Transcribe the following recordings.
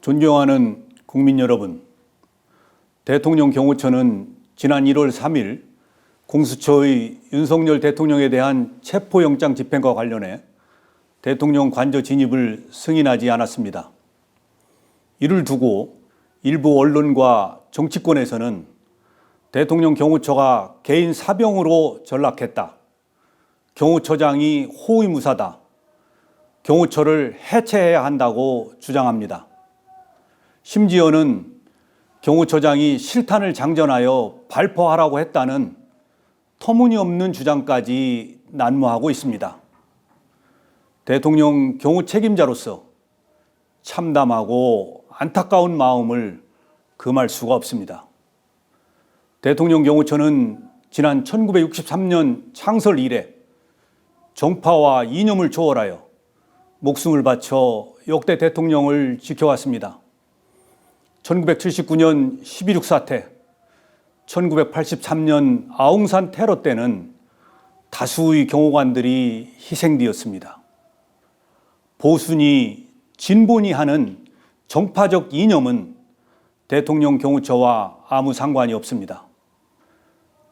존경하는 국민 여러분, 대통령 경호처는 지난 1월 3일 공수처의 윤석열 대통령에 대한 체포영장 집행과 관련해 대통령 관저 진입을 승인하지 않았습니다. 이를 두고 일부 언론과 정치권에서는 대통령 경호처가 개인 사병으로 전락했다, 경호처장이 호위무사다, 경호처를 해체해야 한다고 주장합니다. 심지어는 경호처장이 실탄을 장전하여 발포하라고 했다는 터무니없는 주장까지 난무하고 있습니다. 대통령 경호 책임자로서 참담하고 안타까운 마음을 금할 수가 없습니다. 대통령 경호처는 지난 1963년 창설 이래 정파와 이념을 초월하여 목숨을 바쳐 역대 대통령을 지켜왔습니다. 1979년 12.6 사태, 1983년 아웅산 테러 때는 다수의 경호관들이 희생되었습니다. 보수니 진보니 하는 정파적 이념은 대통령 경호처와 아무 상관이 없습니다.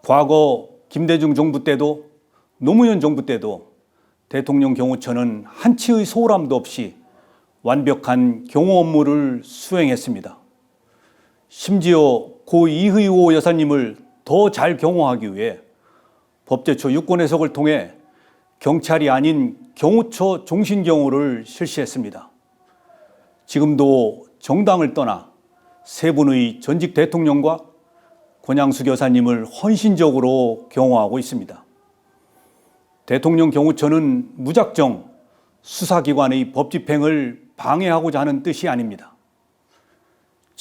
과거 김대중 정부 때도 노무현 정부 때도 대통령 경호처는 한치의 소홀함도 없이 완벽한 경호 업무를 수행했습니다. 심지어 고 이의호 여사님을 더 잘 경호하기 위해 법제처 유권 해석을 통해 경찰이 아닌 경호처 종신경호를 실시했습니다. 지금도 정당을 떠나 세 분의 전직 대통령과 권양숙 여사님을 헌신적으로 경호하고 있습니다. 대통령 경호처는 무작정 수사기관의 법집행을 방해하고자 하는 뜻이 아닙니다.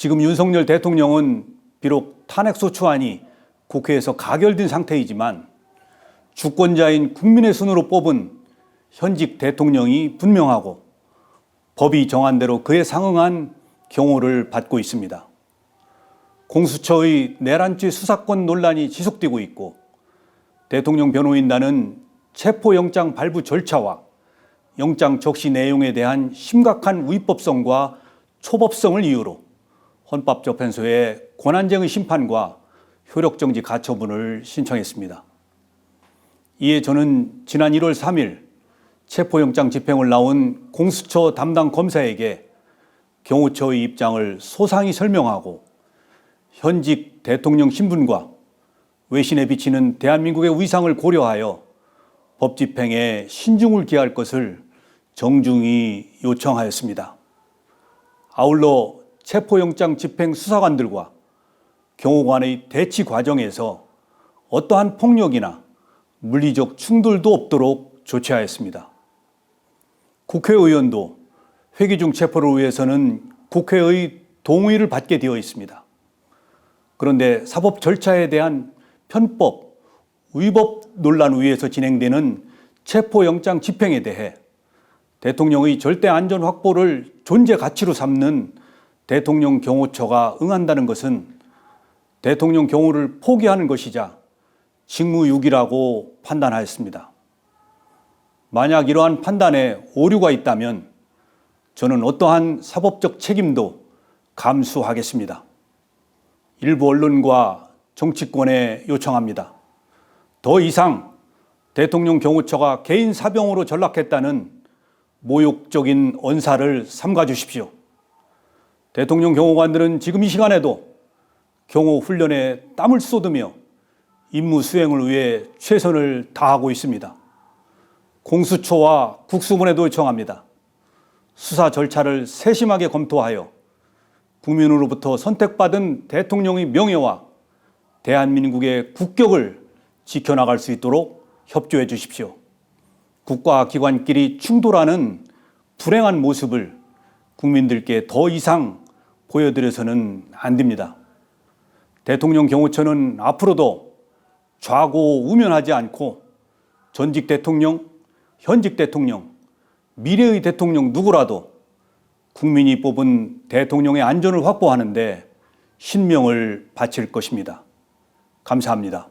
지금 윤석열 대통령은 비록 탄핵소추안이 국회에서 가결된 상태이지만 주권자인 국민의 손으로 뽑은 현직 대통령이 분명하고 법이 정한 대로 그에 상응한 경호를 받고 있습니다. 공수처의 내란죄 수사권 논란이 지속되고 있고 대통령 변호인단은 체포영장 발부 절차와 영장 적시 내용에 대한 심각한 위법성과 초법성을 이유로 헌법재판소에 권한쟁의 심판과 효력정지 가처분을 신청했습니다. 이에 저는 지난 1월 3일 체포영장 집행을 나온 공수처 담당 검사에게 경호처의 입장을 소상히 설명하고 현직 대통령 신분과 외신에 비치는 대한민국의 위상을 고려하여 법 집행에 신중을 기할 것을 정중히 요청하였습니다. 아울러 체포영장 집행 수사관들과 경호관의 대치 과정에서 어떠한 폭력이나 물리적 충돌도 없도록 조치하였습니다. 국회의원도 회기 중 체포를 위해서는 국회의 동의를 받게 되어 있습니다. 그런데 사법 절차에 대한 편법, 위법 논란 위에서 진행되는 체포영장 집행에 대해 대통령의 절대 안전 확보를 존재 가치로 삼는 대통령 경호처가 응한다는 것은 대통령 경호를 포기하는 것이자 직무유기라고 판단하였습니다. 만약 이러한 판단에 오류가 있다면 저는 어떠한 사법적 책임도 감수하겠습니다. 일부 언론과 정치권에 요청합니다. 더 이상 대통령 경호처가 개인 사병으로 전락했다는 모욕적인 언사를 삼가 주십시오. 대통령 경호관들은 지금 이 시간에도 경호 훈련에 땀을 쏟으며 임무 수행을 위해 최선을 다하고 있습니다. 공수처와 국수본에도 요청합니다. 수사 절차를 세심하게 검토하여 국민으로부터 선택받은 대통령의 명예와 대한민국의 국격을 지켜나갈 수 있도록 협조해 주십시오. 국가 기관끼리 충돌하는 불행한 모습을 국민들께 더 이상 보여드려서는 안 됩니다. 대통령 경호처는 앞으로도 좌고우면하지 않고 전직 대통령, 현직 대통령, 미래의 대통령 누구라도 국민이 뽑은 대통령의 안전을 확보하는 데 신명을 바칠 것입니다. 감사합니다.